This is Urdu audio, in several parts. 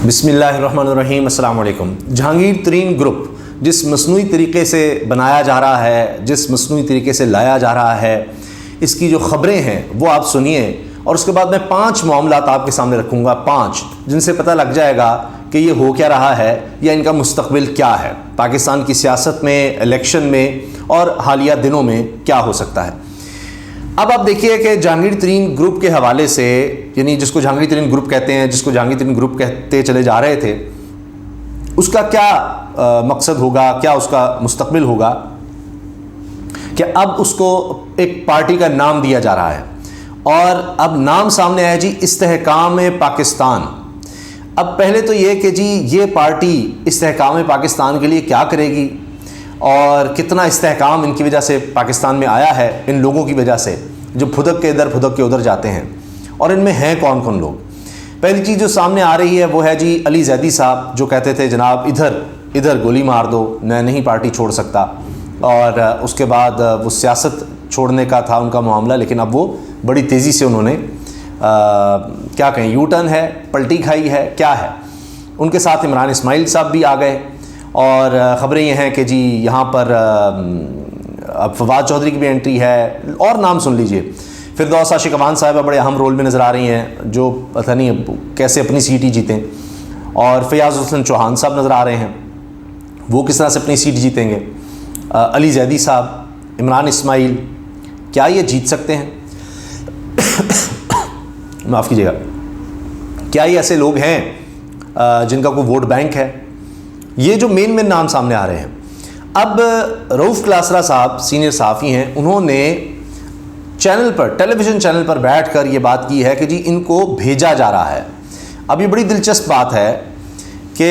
بسم اللہ الرحمن الرحیم۔ السلام علیکم۔ جہانگیر ترین گروپ جس مصنوعی طریقے سے بنایا جا رہا ہے، جس مصنوعی طریقے سے لایا جا رہا ہے، اس کی جو خبریں ہیں وہ آپ سنیے، اور اس کے بعد میں 5 معاملات آپ کے سامنے رکھوں گا، 5 جن سے پتہ لگ جائے گا کہ یہ ہو کیا رہا ہے یا ان کا مستقبل کیا ہے، پاکستان کی سیاست میں، الیکشن میں اور حالیہ دنوں میں کیا ہو سکتا ہے۔ اب آپ دیکھیے کہ جہانگیر ترین گروپ کے حوالے سے، یعنی جس کو جہانگیر ترین گروپ کہتے ہیں، جس کو جہانگیر ترین گروپ کہتے چلے جا رہے تھے، اس کا کیا مقصد ہوگا، کیا اس کا مستقبل ہوگا کہ اب اس کو ایک پارٹی کا نام دیا جا رہا ہے، اور اب نام سامنے آیا جی استحکام پاکستان۔ اب پہلے تو یہ کہ جی یہ پارٹی استحکام پاکستان کے لیے کیا کرے گی، اور کتنا استحکام ان کی وجہ سے پاکستان میں آیا ہے، ان لوگوں کی وجہ سے جو پھدک کے ادھر پھدک کے ادھر جاتے ہیں، اور ان میں ہیں کون کون لوگ۔ پہلی چیز جو سامنے آ رہی ہے وہ ہے جی علی زیدی صاحب، جو کہتے تھے جناب ادھر گولی مار دو، میں نہیں پارٹی چھوڑ سکتا، اور اس کے بعد وہ سیاست چھوڑنے کا تھا ان کا معاملہ، لیکن اب وہ بڑی تیزی سے انہوں نے کیا کہیں یو ٹرن ہے، پلٹی کھائی ہے، کیا ہے۔ ان کے ساتھ عمران اسماعیل صاحب بھی آ گئے، اور خبریں یہ ہیں کہ جی یہاں پر اب فواد چودھری کی بھی انٹری ہے، اور نام سن لیجئے، فردوس عاشق امان صاحبہ بڑے اہم رول میں نظر آ رہی ہیں، جو پتہ نہیں کیسے اپنی سیٹ ہی جیتیں، اور فیاض حسن چوہان صاحب نظر آ رہے ہیں، وہ کس طرح سے اپنی سیٹ جیتیں گے۔ علی زیدی صاحب، عمران اسماعیل، کیا یہ جیت سکتے ہیں؟ معاف کیجیے گا، کیا یہ ایسے لوگ ہیں جن کا کوئی ووٹ بینک ہے؟ یہ جو مین نام سامنے آ رہے ہیں۔ اب رؤوف کلاسرا صاحب سینئر صحافی ہیں، انہوں نے چینل پر، ٹیلی ویژن چینل پر بیٹھ کر یہ بات کی ہے کہ جی ان کو بھیجا جا رہا ہے۔ اب یہ بڑی دلچسپ بات ہے کہ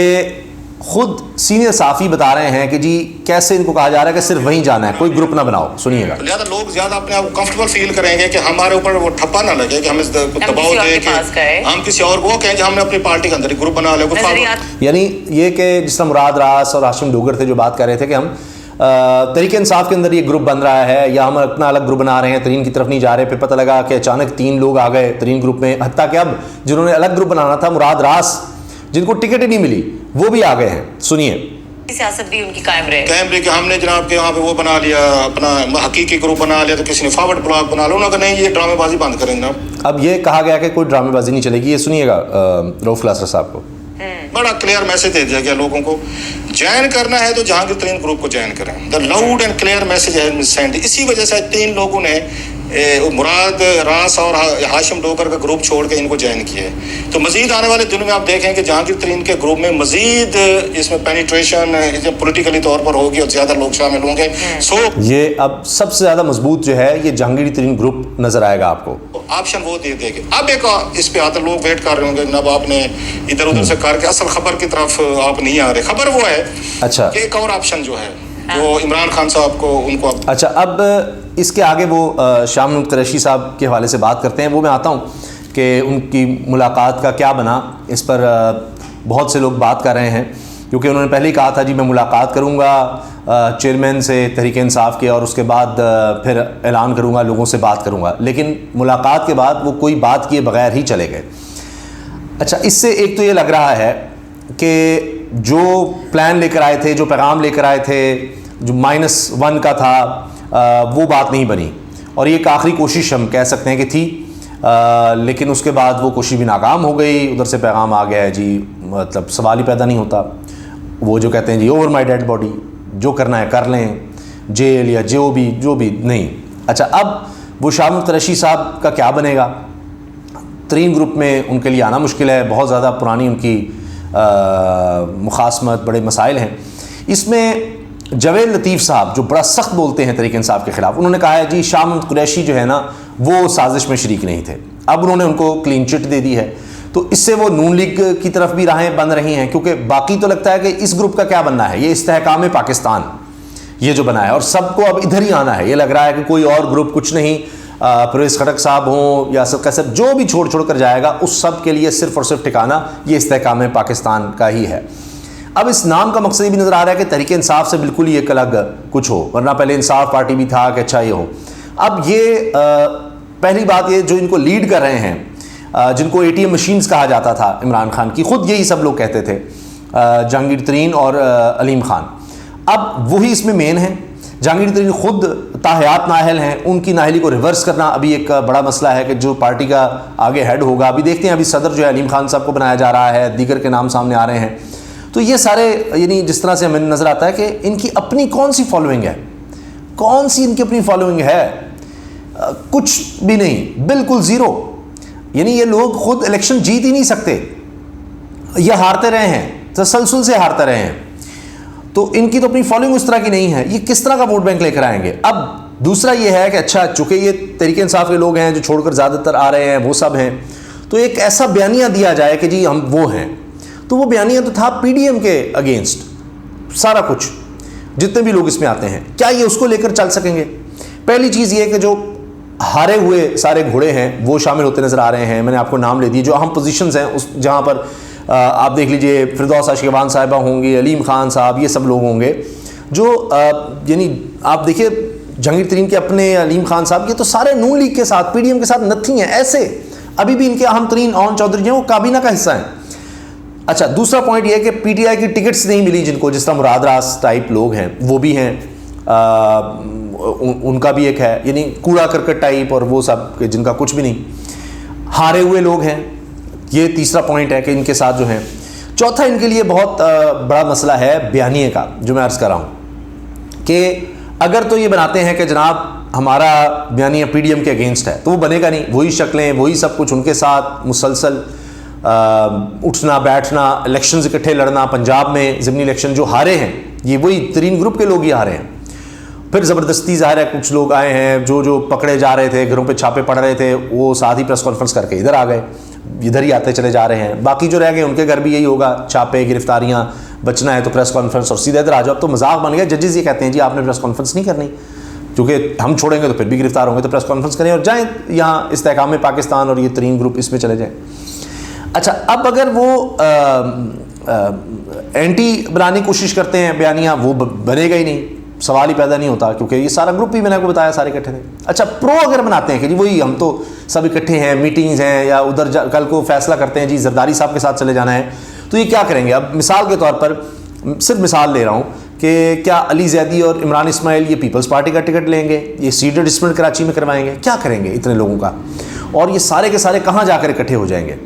خود سینئر صحافی بتا رہے ہیں کہ جی کیسے ان کو کہا جا رہا ہے کہ صرف وہیں جانا ہے، کوئی گروپ نہ بناؤ۔ سنیے گا۔ زیادہ لوگ زیادہ اپنے آپ کو کمفرٹیبل فیل کریں گے کہ ہمارے اوپر وہ ٹھپا نہ لگے کہ ہم اس دباؤ دیں کہ ہم کسی اور کو کہیں کہ ہم نے اپنی پارٹی کے اندر ایک گروپ بنا لے۔ یعنی یہ کہ جس طرح مراد راس اور ہاشم ڈوگر تھے جو بات کر رہے تھے کہ ہم تحریک انصاف کے اندر یہ گروپ بن رہا ہے، یا ہم اپنا الگ گروپ بنا رہے ہیں، ترین کی طرف نہیں جا رہے، پھر پتہ لگا کہ اچانک 3 لوگ آ گئے ترین گروپ میں، حتیٰ کہ اب جنہوں نے الگ گروپ بنانا تھا، مراد راس، جن کو ٹکٹ ہی نہیں ملی، وہ بھی آ گئے ہیں۔ سنیے۔ سیاست بھی ان کی قائم رہے کہ ہم نے جناب کے وہاں پہ وہ بنا لیا، اپنا حقیقی گروپ بنا لیا، تو کسی نے فارورڈ بلاک بنا لیا، انہوں نے کہا نہیں یہ ڈرامے بازی بند کریں جناب۔ اب یہ کہا گیا کہ کوئی ڈرامے بازی نہیں چلے گی۔ یہ سنیے گا رؤوف کلاسرا صاحب کو۔ بڑا کلیئر میسج دے دیا گیا لوگوں کو، جوائن کرنا ہے تو جہانگیر ترین گروپ کو جوائن کریں۔ دا لاؤڈ اینڈ کلیئر میسج ہے سینڈ۔ اسی وجہ سے 3 لوگوں نے مراد راس اور ہاشم ڈوگر کا گروپ چھوڑ کے ان کو جوائن کیا ہے۔ تو مزید آنے والے دنوں میں آپ دیکھیں کہ جہانگیر ترین کے گروپ میں مزید اس میں پینیٹریشن پولیٹیکلی طور پر ہوگی اور زیادہ لوگ شامل ہوں گے۔ یہ اب سب سے زیادہ مضبوط جو ہے یہ جہانگیر ترین گروپ نظر آئے گا آپ کو۔ آپشن وہ دے دے گے۔ اب ایک اس پہ آتے لوگ ویٹ کر رہے ہوں گے جناب، آپ نے ادھر ادھر سے کر کے اصل خبر کی طرف آپ نہیں آ رہے۔ خبر وہ ہے اچھا کہ ایک اور آپشن جو ہے وہ عمران خان صاحب کو ان کو اچھا، اب اس کے آگے وہ شاہ محمود قریشی صاحب کے حوالے سے بات کرتے ہیں، وہ میں آتا ہوں کہ ان کی ملاقات کا کیا بنا۔ اس پر بہت سے لوگ بات کر رہے ہیں، کیونکہ انہوں نے پہلے ہی کہا تھا جی میں ملاقات کروں گا چیئرمین سے تحریک انصاف کے، اور اس کے بعد پھر اعلان کروں گا، لوگوں سے بات کروں گا، لیکن ملاقات کے بعد وہ کوئی بات کیے بغیر ہی چلے گئے۔ اچھا، اس سے ایک تو یہ لگ رہا ہے کہ جو پلان لے کر آئے تھے، جو پیغام لے کر آئے تھے، جو -1 کا تھا، وہ بات نہیں بنی، اور یہ ایک آخری کوشش ہم کہہ سکتے ہیں کہ تھی، لیکن اس کے بعد وہ کوشش بھی ناکام ہو گئی۔ ادھر سے پیغام آ گیا ہے جی، مطلب سوال ہی پیدا نہیں ہوتا، وہ جو کہتے ہیں G over my dad body, جو کرنا ہے کر لیں، جیل یا جو بھی نہیں۔ اچھا، اب وہ شاہ محمود قریشی صاحب کا کیا بنے گا؟ ترین گروپ میں ان کے لیے آنا مشکل ہے، بہت زیادہ پرانی ان کی مخاصمت، بڑے مسائل ہیں۔ اس میں جاوید لطیف صاحب جو بڑا سخت بولتے ہیں تحریک انصاف کے خلاف، انہوں نے کہا ہے جی شاہ محمود قریشی جو ہے نا وہ سازش میں شریک نہیں تھے، اب انہوں نے ان کو کلین چٹ دے دی ہے، تو اس سے وہ نون لیگ کی طرف بھی راہیں بن رہی ہیں، کیونکہ باقی تو لگتا ہے کہ اس گروپ کا کیا بننا ہے، یہ استحکام پاکستان یہ جو بنا ہے، اور سب کو اب ادھر ہی آنا ہے۔ یہ لگ رہا ہے کہ کوئی اور گروپ کچھ نہیں، پرویز خٹک صاحب ہوں یا اسد قیصر، جو بھی چھوڑ کر جائے گا، اس سب کے لیے صرف اور صرف ٹھکانہ یہ استحکام پاکستان کا ہی ہے۔ اب اس نام کا مقصد یہ بھی نظر آ رہا ہے کہ تحریک انصاف سے بالکل ہی ایک الگ کچھ ہو، ورنہ پہلے انصاف پارٹی بھی تھا کہ اچھا یہ ہو۔ اب یہ پہلی بات یہ جو ان کو لیڈ کر رہے ہیں جن کو ATM مشینز کہا جاتا تھا عمران خان کی، خود یہی سب لوگ کہتے تھے، جہانگیر ترین اور علیم خان، اب وہی اس میں مین ہیں۔ جہانگیر ترین خود تاحیات نااہل ہیں، ان کی نااہلی کو ریورس کرنا ابھی ایک بڑا مسئلہ ہے کہ جو پارٹی کا آگے ہیڈ ہوگا، ابھی دیکھتے ہیں، ابھی صدر جو ہے علیم خان صاحب کو بنایا جا رہا ہے، دیگر کے نام سامنے آ رہے ہیں۔ تو یہ سارے یعنی جس طرح سے ہمیں نظر آتا ہے کہ ان کی اپنی کون سی فالوئنگ ہے، کون سی ان کی اپنی فالوئنگ ہے، کچھ بھی نہیں، بالکل زیرو۔ یعنی یہ لوگ خود الیکشن جیت ہی نہیں سکتے، یہ ہارتے رہے ہیں، تسلسل سے ہارتے رہے ہیں، تو ان کی تو اپنی فالوئنگ اس طرح کی نہیں ہے، یہ کس طرح کا ووٹ بینک لے کر آئیں گے؟ اب دوسرا یہ ہے کہ اچھا چونکہ یہ تحریک انصاف کے لوگ ہیں جو چھوڑ کر زیادہ تر آ رہے ہیں وہ سب ہیں، تو ایک ایسا بیانیہ دیا جائے کہ جی ہم وہ ہیں، تو وہ بیانیہ تو تھا PDM کے اگینسٹ سارا کچھ، جتنے بھی لوگ اس میں آتے ہیں، کیا یہ اس کو لے کر چل سکیں گے؟ پہلی چیز یہ کہ جو ہارے ہوئے سارے گھوڑے ہیں وہ شامل ہوتے نظر آ رہے ہیں، میں نے آپ کو نام لے دیے، جو اہم پوزیشنز ہیں اس جہاں پر آپ دیکھ لیجئے فردوس عاشقوان صاحبہ ہوں گی، علیم خان صاحب، یہ سب لوگ ہوں گے جو یعنی آپ دیکھیں جہانگیر ترین کے اپنے، علیم خان صاحب، یہ تو سارے نون لیگ کے ساتھ PDM کے ساتھ نتھی ہیں، ایسے ابھی بھی ان کے اہم ترین اون چودھری ہیں وہ کابینہ کا حصہ ہیں۔ اچھا دوسرا پوائنٹ یہ ہے کہ PTI کی ٹکٹس نہیں ملی جن کو، جس طرح مراد راس ٹائپ لوگ ہیں وہ بھی ہیں، ان کا بھی ایک ہے، یعنی کوڑا کرکٹ ٹائپ اور وہ سب جن کا کچھ بھی نہیں، ہارے ہوئے لوگ ہیں، یہ تیسرا پوائنٹ ہے کہ ان کے ساتھ جو ہیں۔ چوتھا ان کے لیے بہت بڑا مسئلہ ہے بیانیے کا، جو میں عرض کر رہا ہوں کہ اگر تو یہ بناتے ہیں کہ جناب ہمارا بیانیہ PDM کے اگینسٹ ہے تو وہ بنے گا نہیں، وہی شکلیں وہی سب کچھ ان کے ساتھ مسلسل اٹھنا بیٹھنا، الیکشنز اکٹھے لڑنا، پنجاب میں ضمنی الیکشن جو ہارے ہیں یہ وہی ترین گروپ کے لوگ ہی ہارے ہیں، پھر زبردستی ظاہر ہے کچھ لوگ آئے ہیں جو پکڑے جا رہے تھے، گھروں پہ چھاپے پڑ رہے تھے، وہ ساتھ ہی پریس کانفرنس کر کے ادھر آ گئے، ادھر ہی آتے چلے جا رہے ہیں، باقی جو رہ گئے ان کے گھر بھی یہی ہوگا، چھاپے گرفتاریاں، بچنا ہے تو پریس کانفرنس اور سیدھے ادھر آ جاؤ۔ اب تو مذاق بن گیا، ججز یہ کہتے ہیں جی آپ نے پریس کانفرنس نہیں کرنی کیونکہ ہم چھوڑیں گے تو پھر بھی گرفتار ہوں گے، تو پریس کانفرنس کریں اور جائیں یہاں استحکام پاکستان اور یہ ترین گروپ اس میں چلے جائیں۔ اچھا اب اگر وہ اینٹی بنانے کی کوشش کرتے ہیں بیانیہ، وہ بنے گا ہی نہیں، سوال ہی پیدا نہیں ہوتا کیونکہ یہ سارا گروپ ہی میں نے آپ کو بتایا سارے اکٹھے تھے۔ اچھا پرو اگر بناتے ہیں کہ جی وہی ہم تو سب اکٹھے ہیں، میٹنگز ہیں، یا ادھر کل کو فیصلہ کرتے ہیں جی زرداری صاحب کے ساتھ چلے جانا ہے، تو یہ کیا کریں گے؟ اب مثال کے طور پر صرف مثال لے رہا ہوں کہ کیا علی زیدی اور عمران اسماعیل یہ پیپلز پارٹی کا ٹکٹ لیں گے، یہ سیٹ ڈسپلن کراچی میں کروائیں گے، کیا کریں گے اتنے لوگوں کا؟ اور یہ سارے کے سارے کہاں جا کر اکٹھے ہو جائیں گے؟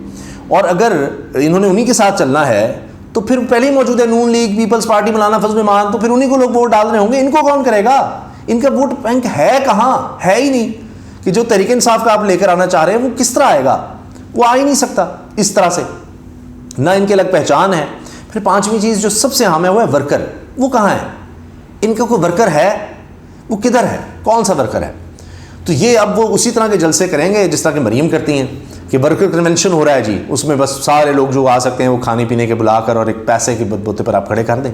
اور اگر انہوں نے انہی کے ساتھ چلنا ہے تو پھر پہلے ہی موجود ہے نون لیگ، پیپلز پارٹی، مولانا فضل الرحمان، تو پھر انہی کو لوگ ووٹ ڈال رہے ہوں گے، ان کو کون کرے گا؟ ان کا ووٹ بینک ہے کہاں؟ ہے ہی نہیں کہ جو تحریک انصاف کا آپ لے کر آنا چاہ رہے ہیں وہ کس طرح آئے گا؟ وہ آ ہی نہیں سکتا اس طرح سے، نہ ان کے الگ پہچان ہے۔ پھر پانچویں چیز جو سب سے اہم ہے وہ ہے ورکر، وہ کہاں ہے؟ ان کا کوئی ورکر ہے؟ وہ کدھر ہے؟ کون سا ورکر ہے؟ تو یہ اب وہ اسی طرح کے جلسے کریں گے جس طرح کہ مریم کرتی ہیں کہ ورکر کنونشن ہو رہا ہے جی، اس میں بس سارے لوگ جو آ سکتے ہیں وہ کھانے پینے کے بلا کر اور ایک پیسے کے بوتے پر آپ کھڑے کر دیں۔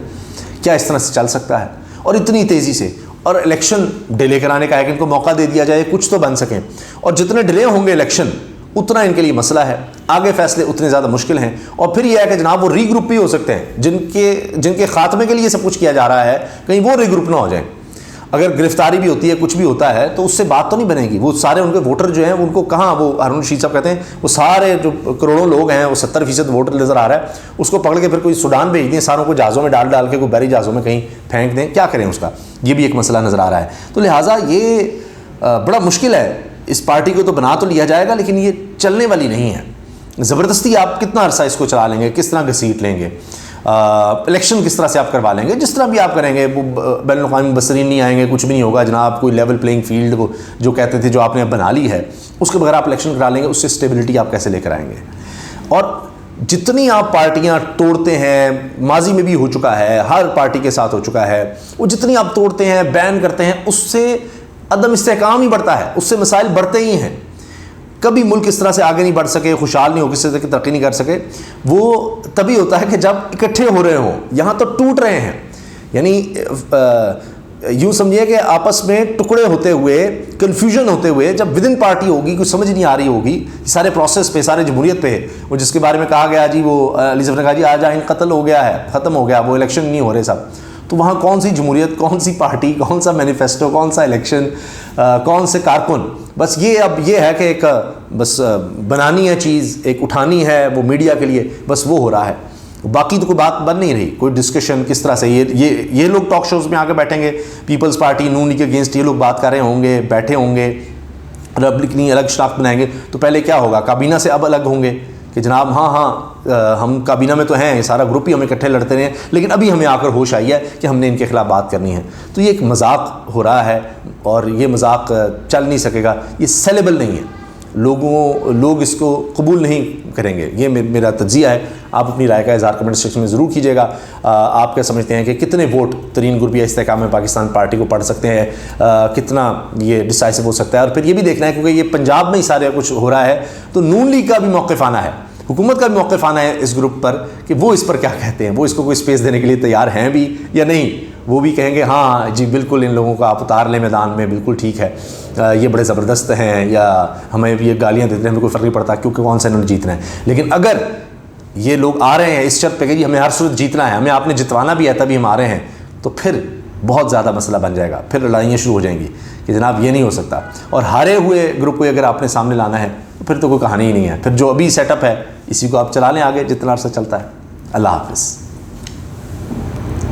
کیا اس طرح سے چل سکتا ہے؟ اور اتنی تیزی سے، اور الیکشن ڈیلے کرانے کا ہے کہ ان کو موقع دے دیا جائے کچھ تو بن سکیں، اور جتنے ڈیلے ہوں گے الیکشن اتنا ان کے لیے مسئلہ ہے، آگے فیصلے اتنے زیادہ مشکل ہیں۔ اور پھر یہ ہے کہ جناب وہ ری گروپ بھی ہو سکتے ہیں جن کے خاتمے کے لیے سب کچھ کیا جا رہا ہے، کہیں وہ ری گروپ نہ ہو جائیں۔ اگر گرفتاری بھی ہوتی ہے، کچھ بھی ہوتا ہے، تو اس سے بات تو نہیں بنے گی۔ وہ سارے ان کے ووٹر جو ہیں ان کو کہاں، وہ ہارون رشید صاحب کہتے ہیں وہ سارے جو کروڑوں لوگ ہیں، وہ 70% ووٹر نظر آ رہا ہے، اس کو پکڑ کے پھر کوئی سوڈان بھیج دیں، ساروں کو جہازوں میں ڈال کے کوئی بحری جہازوں میں کہیں پھینک دیں، کیا کریں اس کا؟ یہ بھی ایک مسئلہ نظر آ رہا ہے۔ تو لہٰذا یہ بڑا مشکل ہے۔ اس پارٹی کو تو بنا تو لیا جائے گا لیکن یہ چلنے والی نہیں ہے۔ زبردستی آپ کتنا عرصہ اس کو چلا لیں گے، کس طرح گھسیٹ لیں گے، الیکشن کس طرح سے آپ کروا لیں گے، جس طرح بھی آپ کریں گے، وہ بین الاقوامی مبصرین نہیں آئیں گے، کچھ بھی نہیں ہوگا جناب، کوئی لیول پلینگ فیلڈ کو جو کہتے تھے جو آپ نے اب بنا لی ہے، اس کے بغیر آپ الیکشن کرا لیں گے، اس سے اسٹیبلٹی آپ کیسے لے کر آئیں گے؟ اور جتنی آپ پارٹیاں توڑتے ہیں، ماضی میں بھی ہو چکا ہے، ہر پارٹی کے ساتھ ہو چکا ہے، وہ جتنی آپ توڑتے ہیں، بین کرتے ہیں، اس سے عدم استحکام ہی بڑھتا ہے، اس سے مسائل بڑھتے ہی ہیں۔ کبھی ملک اس طرح سے آگے نہیں بڑھ سکے، خوشحال نہیں ہو، کسی طرح کی ترقی نہیں کر سکے، وہ تبھی ہوتا ہے کہ جب اکٹھے ہو رہے ہوں۔ یہاں تو ٹوٹ رہے ہیں، یعنی یوں سمجھیے کہ آپس میں ٹکڑے ہوتے ہوئے، کنفیوژن ہوتے ہوئے، جب ود ان پارٹی ہوگی، کچھ سمجھ نہیں آ رہی ہوگی سارے پروسیس پہ، سارے جمہوریت پہ، وہ جس کے بارے میں کہا گیا جی، وہ علی صاحب نے کہا جی آج آئین قتل ہو گیا ہے، ختم ہو گیا، وہ الیکشن نہیں ہو رہے سب، تو وہاں کون سی جمہوریت، کون سی پارٹی، کون سا مینیفیسٹو، کون سا الیکشن، کون سے کارکن، بس یہ اب یہ ہے کہ ایک بس بنانی ہے چیز، ایک اٹھانی ہے وہ میڈیا کے لیے، بس وہ ہو رہا ہے، باقی تو کوئی بات بن نہیں رہی، کوئی ڈسکشن کس طرح سے یہ لوگ ٹاک شوز میں آ کے بیٹھیں گے، پیپلز پارٹی نون لیگ کے اگینسٹ یہ لوگ بات کر رہے ہوں گے، بیٹھے ہوں گے، ریپبلکنی الگ شناخت بنائیں گے، تو پہلے کیا ہوگا، کابینہ سے اب الگ ہوں گے کہ جناب ہاں ہم کابینہ میں تو ہیں، یہ سارا گروپ ہی ہمیں اکٹھے لڑتے رہے ہیں، لیکن ابھی ہمیں آ کر ہوش آئی ہے کہ ہم نے ان کے خلاف بات کرنی ہے. تو یہ ایک مذاق ہو رہا ہے اور یہ مذاق چل نہیں سکے گا، یہ سیلیبل نہیں ہے، لوگ اس کو قبول نہیں کریں گے. یہ میرا تجزیہ ہے. آپ اپنی رائے کا اظہار کمنٹ سیکشن میں ضرور کیجیے گا. آپ کیا سمجھتے ہیں کہ کتنے ووٹ ترین گروپ یا استحکام پاکستان پارٹی کو پڑھ سکتے ہیں، کتنا یہ ڈسائسو ہو سکتا ہے؟ اور پھر یہ بھی دیکھنا ہے کیونکہ یہ پنجاب میں ہی سارے کچھ ہو رہا ہے، تو نون لیگ کا بھی موقف آنا ہے، حکومت کا بھی موقف آنا ہے اس گروپ پر کہ وہ اس پر کیا کہتے ہیں، وہ اس کو کوئی اسپیس دینے کے لیے تیار ہیں بھی یا نہیں. وہ بھی کہیں گے ہاں جی بالکل ان لوگوں کو آپ اتار لیں میدان میں، بالکل ٹھیک ہے، یہ بڑے زبردست ہیں، یا ہمیں بھی یہ گالیاں دیتے ہیں، ہمیں کوئی فرق نہیں پڑتا کیونکہ کون سا انہوں نے جیتنا ہے. لیکن اگر یہ لوگ آ رہے ہیں اس شرط پہ کہ جی ہمیں ہر صورت جیتنا ہے، ہمیں آپ نے جتوانا بھی ہے تبھی ہم آ رہے ہیں، تو پھر بہت زیادہ مسئلہ بن جائے گا، پھر لڑائیاں شروع ہو جائیں گی کہ جناب یہ نہیں ہو سکتا. اور ہارے ہوئے گروپ کو اگر آپ نے سامنے لانا ہے تو پھر تو کوئی کہانی ہی نہیں ہے، پھر جو ابھی سیٹ اپ ہے اسی کو آپ چلا لیں آگے جتنا عرصہ چلتا ہے. اللہ حافظ.